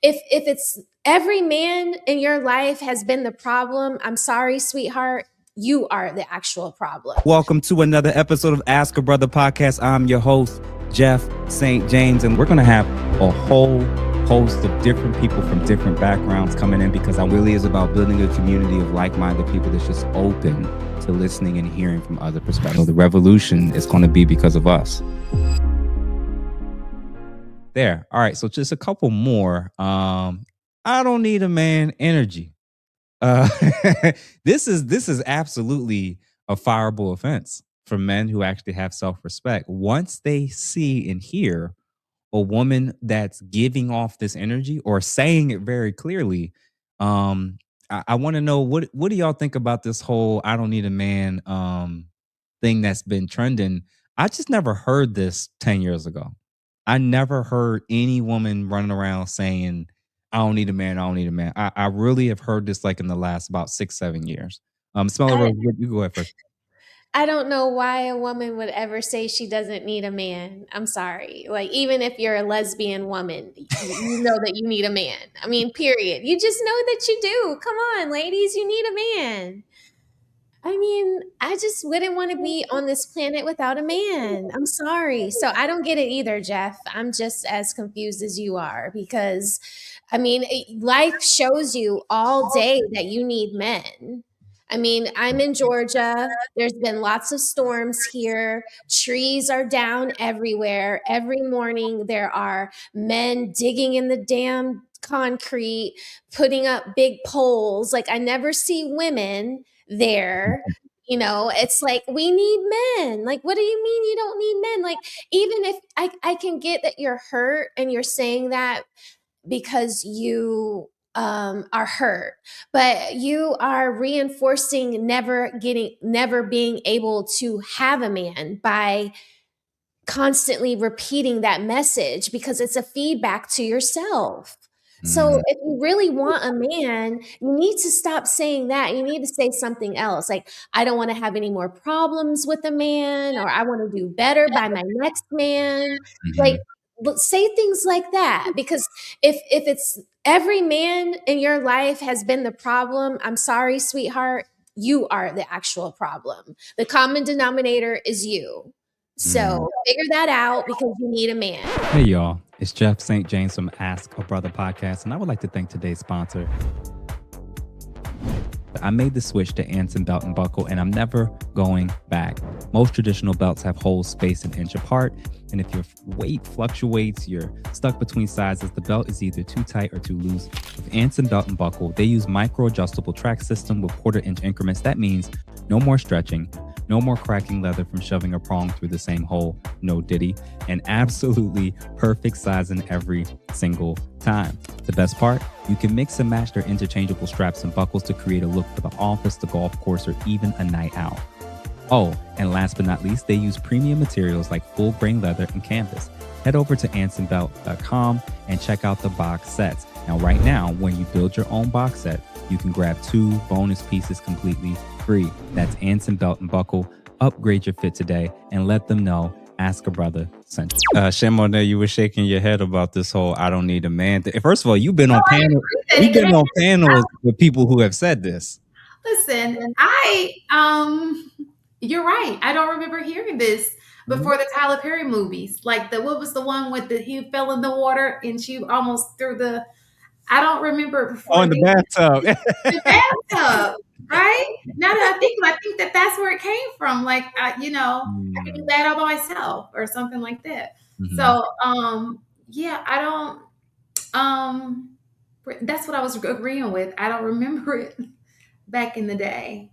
if it's every man in your life has been the problem, I'm sorry, sweetheart. You are the actual problem. Welcome to another episode of Ask a Brother podcast. I'm your host, Jeff St. James, and we're going to have a whole host of different people from different backgrounds coming in because it really is about building a community of like-minded people that's just open to listening and hearing from other perspectives. The revolution is going to be because of us. There. All right. So just a couple more. I don't need a man energy. This is absolutely a fireable offense for men who actually have self-respect. Once they see and hear a woman that's giving off this energy or saying it very clearly, I want to know what do y'all think about this whole "I don't need a man" thing that's been trending. I just never heard this 10 years ago. I never heard any woman running around saying, I don't need a man. I don't need a man. I really have heard this like in the last about 6-7 years. Smelly Rose, you go ahead first. I don't know why a woman would ever say she doesn't need a man. I'm sorry. Like, even if you're a lesbian woman, you know that you need a man. I mean, period. You just know that you do. Come on, ladies, you need a man. I mean, I just wouldn't want to be on this planet without a man. I'm sorry. So I don't get it either, Jeff. I'm just as confused as you are because, I mean, life shows you all day that you need men. I mean, I'm in Georgia. There's been lots of storms here. Trees are down everywhere. Every morning, there are men digging in the damn concrete, putting up big poles. Like, I never see women there. It's like, we need men. Like, what do you mean you don't need men? Like, even if I can get that you're hurt and you're saying that because you are hurt, but you are reinforcing never being able to have a man by constantly repeating that message because it's a feedback to yourself. So if you really want a man, you need to stop saying that. You need to say something else. Like, I don't want to have any more problems with a man, or I want to do better by my next man. Like, say things like that. Because if it's every man in your life has been the problem, I'm sorry, sweetheart, you are the actual problem. The common denominator is you. So figure that out because you need a man. Hey, y'all. It's Jeff St. James from Ask a Brother podcast, and I would like to thank today's sponsor. I made the switch to Anson Belt and Buckle, and I'm never going back. Most traditional belts have holes spaced an inch apart, and if your weight fluctuates, you're stuck between sizes, the belt is either too tight or too loose. With Anson Belt and Buckle, they use micro-adjustable track system with quarter-inch increments. That means no more stretching, no more cracking leather from shoving a prong through the same hole, no diddy, and absolutely perfect sizing every single time. The best part, you can mix and match their interchangeable straps and buckles to create a look for the office, the golf course, or even a night out. Oh, and last but not least, they use premium materials like full grain leather and canvas. Head over to ansonbelt.com and check out the box sets. Now, right now, when you build your own box set, you can grab 2 bonus pieces completely free. That's Anson Belt and Buckle. Upgrade your fit today and let them know Ask a Brother sent you. Shimona, you were shaking your head about this whole "I don't need a man" thing. First of all, you've been on panels with people who have said this. Listen, you're right. I don't remember hearing this before the Tyler Perry movies. Like what was the one with he fell in the water and she almost threw the. I don't remember before. Oh, in the bathtub. The bathtub, right? Now that I think that that's where it came from. Like, I could do that all by myself or something like that. So, yeah, I don't. That's what I was agreeing with. I don't remember it back in the day.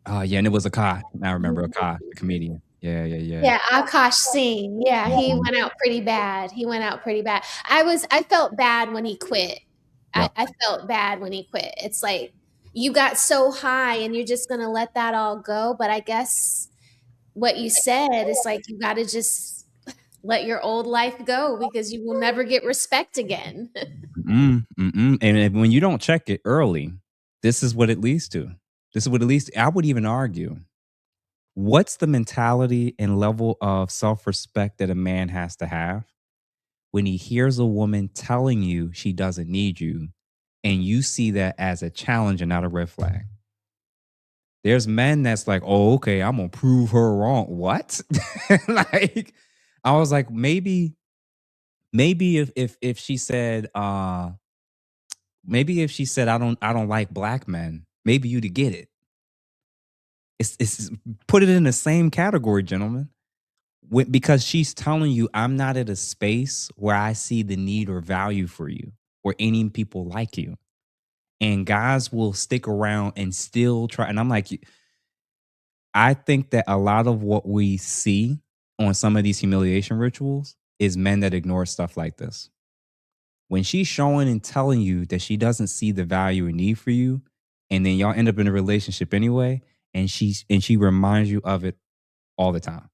Oh, yeah, and it was Akash. I remember Akash, the comedian. Yeah. Yeah, Akash Singh. Yeah, he went out pretty bad. I felt bad when he quit. Yep. I felt bad when he quit. It's like, you got so high and you're just going to let that all go. But I guess what you said is like, you got to just let your old life go because you will never get respect again. And when you don't check it early, this is what it leads to. I would even argue, what's the mentality and level of self-respect that a man has to have when he hears a woman telling you she doesn't need you, and you see that as a challenge and not a red flag. There's men that's like, oh, okay, I'm gonna prove her wrong. What? Like, I was like, maybe if she said, maybe if she said, I don't like black men, maybe you'd get it. It's put it in the same category, gentlemen. Because she's telling you, I'm not at a space where I see the need or value for you or any people like you. And guys will stick around and still try. And I'm like, I think that a lot of what we see on some of these humiliation rituals is men that ignore stuff like this. When she's showing and telling you that she doesn't see the value or need for you, and then y'all end up in a relationship anyway, and she reminds you of it all the time.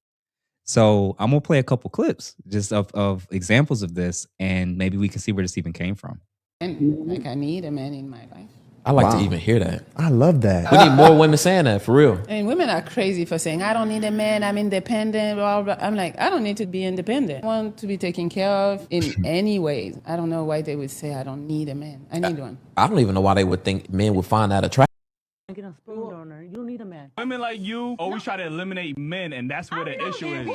So I'm gonna play a couple clips just of examples of this, and maybe we can see where this even came from. And like, I need a man in my life. I like to even hear that. I love that. We need more women saying that, for real. And women are crazy for saying, I don't need a man, I'm independent, blah, blah. I'm like, I don't need to be independent. I want to be taken care of in any ways. I don't know why they would say I don't need a man. I need one. I don't even know why they would think men would find that attractive. Get a sperm donor. You don't need a man. Women like you always try to eliminate men, and that's where the issue is.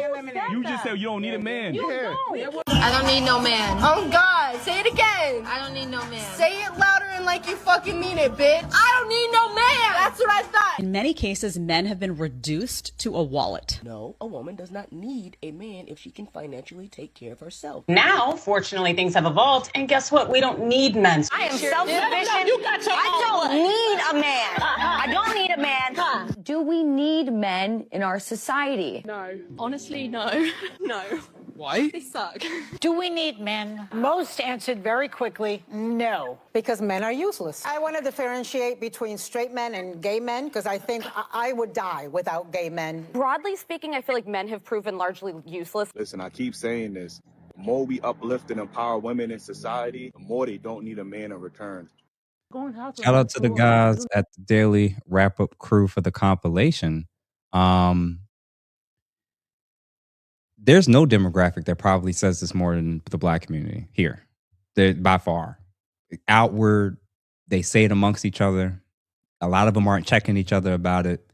You just said you don't need a man. I don't need no man. Oh God, say it again. I don't need no man. Say it louder and like you fucking mean it, bitch. I don't need no man. That's what I thought. In many cases, men have been reduced to a wallet. No, a woman does not need a man if she can financially take care of herself. Now, fortunately, things have evolved, and guess what? We don't need men. I am self-sufficient. I don't need a man. I don't need a man. Do we need men in our society? No. Honestly, no. No. Why? They suck. Do we need men? Most answered very quickly, no. Because men are useless. I want to differentiate between straight men and gay men because I think I would die without gay men. Broadly speaking, I feel like men have proven largely useless. Listen, I keep saying this. The more we uplift and empower women in society, the more they don't need a man in return. Shout out to the guys at the Daily Wrap Up crew for the compilation. There's no demographic that probably says this more than the black community here. They're by far. Outward, they say it amongst each other. A lot of them aren't checking each other about it.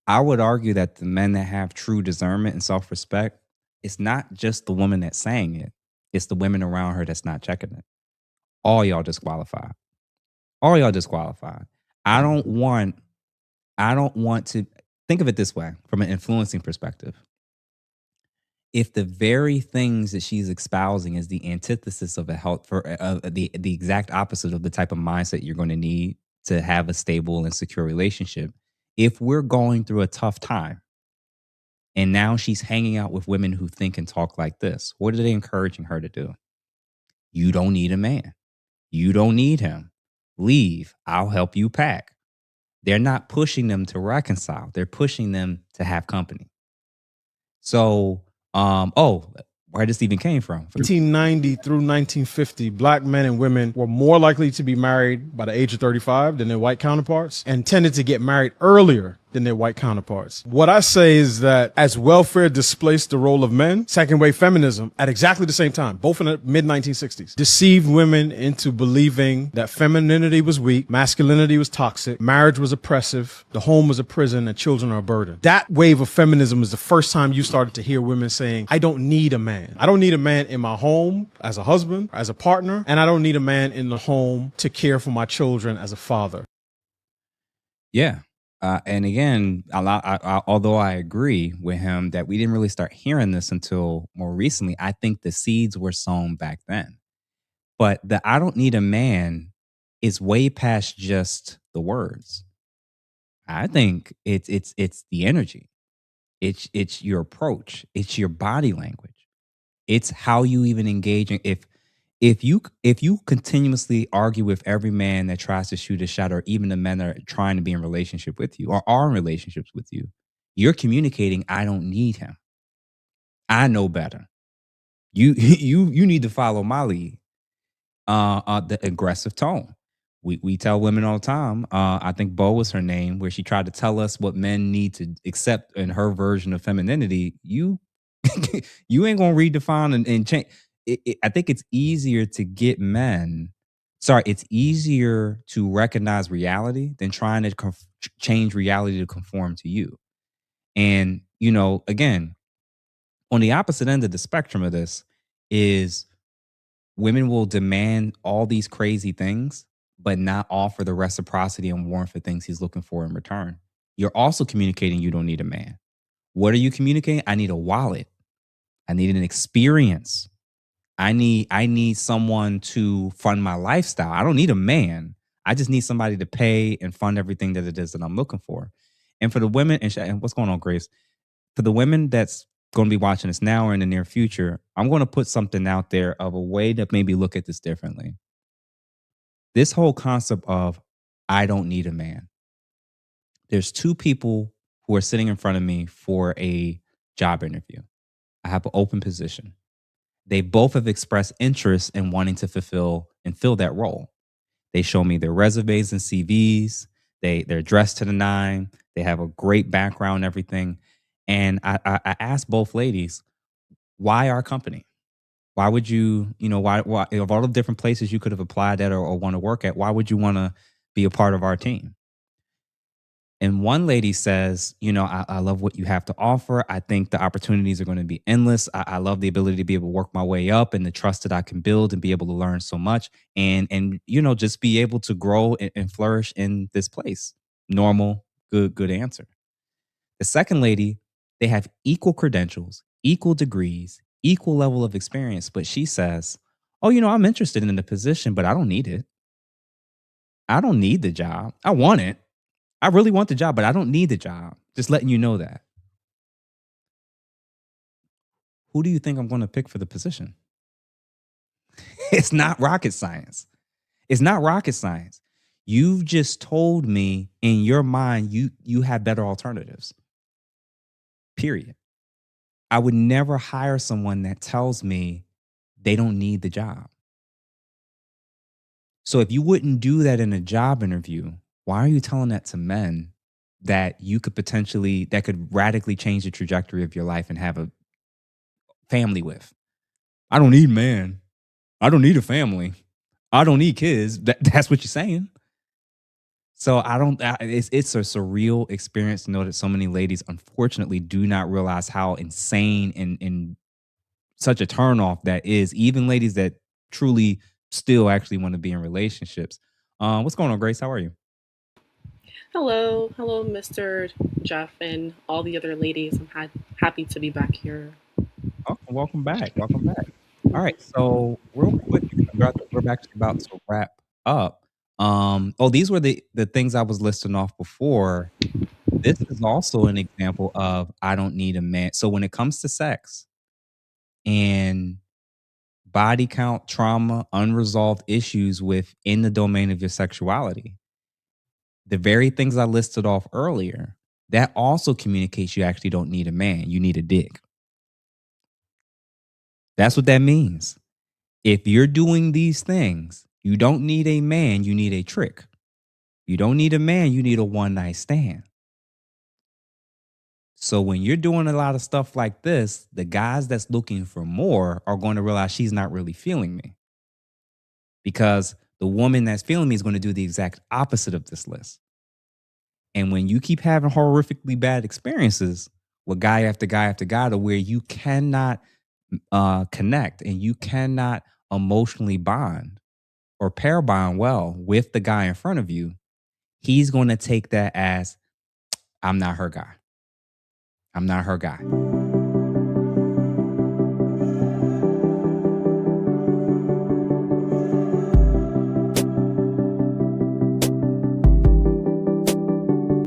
I would argue that the men that have true discernment and self-respect, it's not just the woman that's saying it. It's the women around her that's not checking it. All y'all disqualified. All y'all disqualified. I don't want to think of it this way from an influencing perspective. If the very things that she's espousing is the antithesis of a health for the exact opposite of the type of mindset you're going to need to have a stable and secure relationship, if we're going through a tough time and now she's hanging out with women who think and talk like this, what are they encouraging her to do? You don't need a man. You don't need him. Leave. I'll help you pack. They're not pushing them to reconcile. They're pushing them to have company. So, where this even came from. 1990 through 1950, black men and women were more likely to be married by the age of 35 than their white counterparts and tended to get married earlier than their white counterparts. What I say is that as welfare displaced the role of men, second wave feminism at exactly the same time, both in the mid 1960s, deceived women into believing that femininity was weak, masculinity was toxic, marriage was oppressive, the home was a prison, and children are a burden. That wave of feminism is the first time you started to hear women saying, I don't need a man. I don't need a man in my home as a husband, as a partner, and I don't need a man in the home to care for my children as a father. Yeah. And again, although I agree with him that we didn't really start hearing this until more recently, I think the seeds were sown back then. But the I don't need a man is way past just the words. I think it's the energy. It's your approach. It's your body language. It's how you even engage. If you continuously argue with every man that tries to shoot a shot, or even the men that are trying to be in relationship with you or are in relationships with you, you're communicating, I don't need him. I know better. You need to follow my lead. The aggressive tone. We tell women all the time. I think Bo was her name, where she tried to tell us what men need to accept in her version of femininity. You ain't gonna redefine and change. I think it's easier to get men. Sorry, it's easier to recognize reality than trying to change reality to conform to you. And, again, on the opposite end of the spectrum of this is women will demand all these crazy things, but not offer the reciprocity and warmth for things he's looking for in return. You're also communicating you don't need a man. What are you communicating? I need a wallet. I need an experience. I need someone to fund my lifestyle. I don't need a man. I just need somebody to pay and fund everything that it is that I'm looking for. And for the women, and what's going on, Grace? For the women that's going to be watching this now or in the near future, I'm going to put something out there of a way to maybe look at this differently. This whole concept of I don't need a man. There's two people who are sitting in front of me for a job interview. I have an open position. They both have expressed interest in wanting to fulfill and fill that role. They show me their resumes and CVs. They're dressed to the nine. They have a great background and everything. And I asked both ladies, why our company? Why would you, why of all the different places you could have applied at or want to work at, why would you want to be a part of our team? And one lady says, I love what you have to offer. I think the opportunities are going to be endless. I love the ability to be able to work my way up and the trust that I can build and be able to learn so much and just be able to grow and flourish in this place. Normal, good answer. The second lady, they have equal credentials, equal degrees, equal level of experience, but she says, oh, I'm interested in the position, but I don't need it. I don't need the job. I want it. I really want the job, but I don't need the job. Just letting you know that. Who do you think I'm going to pick for the position? It's not rocket science. It's not rocket science. You've just told me in your mind you have better alternatives. Period. I would never hire someone that tells me they don't need the job. So if you wouldn't do that in a job interview, why are you telling that to men that that could radically change the trajectory of your life and have a family with? I don't need a man. I don't need a family. I don't need kids. That's what you're saying. So it's a surreal experience to know that so many ladies unfortunately do not realize how insane and such a turnoff that is. Even ladies that truly still actually want to be in relationships. What's going on, Grace? How are you? Hello, Mr. Jeff, and all the other ladies. I'm happy to be back here. Oh, welcome back. Welcome back. All right. So real quick, we're actually about to wrap up. These were the things I was listing off before. This is also an example of I don't need a man. So when it comes to sex and body count, trauma, unresolved issues within the domain of your sexuality, the very things I listed off earlier, that also communicates you actually don't need a man. You need a dick. That's what that means. If you're doing these things, you don't need a man, you need a trick. You don't need a man, you need a one night stand. So when you're doing a lot of stuff like this, the guys that's looking for more are going to realize she's not really feeling me. Because the woman that's feeling me is going to do the exact opposite of this list. And when you keep having horrifically bad experiences with guy after guy after guy to where you cannot connect and you cannot emotionally bond or pair bond well with the guy in front of you, he's going to take that as I'm not her guy. I'm not her guy.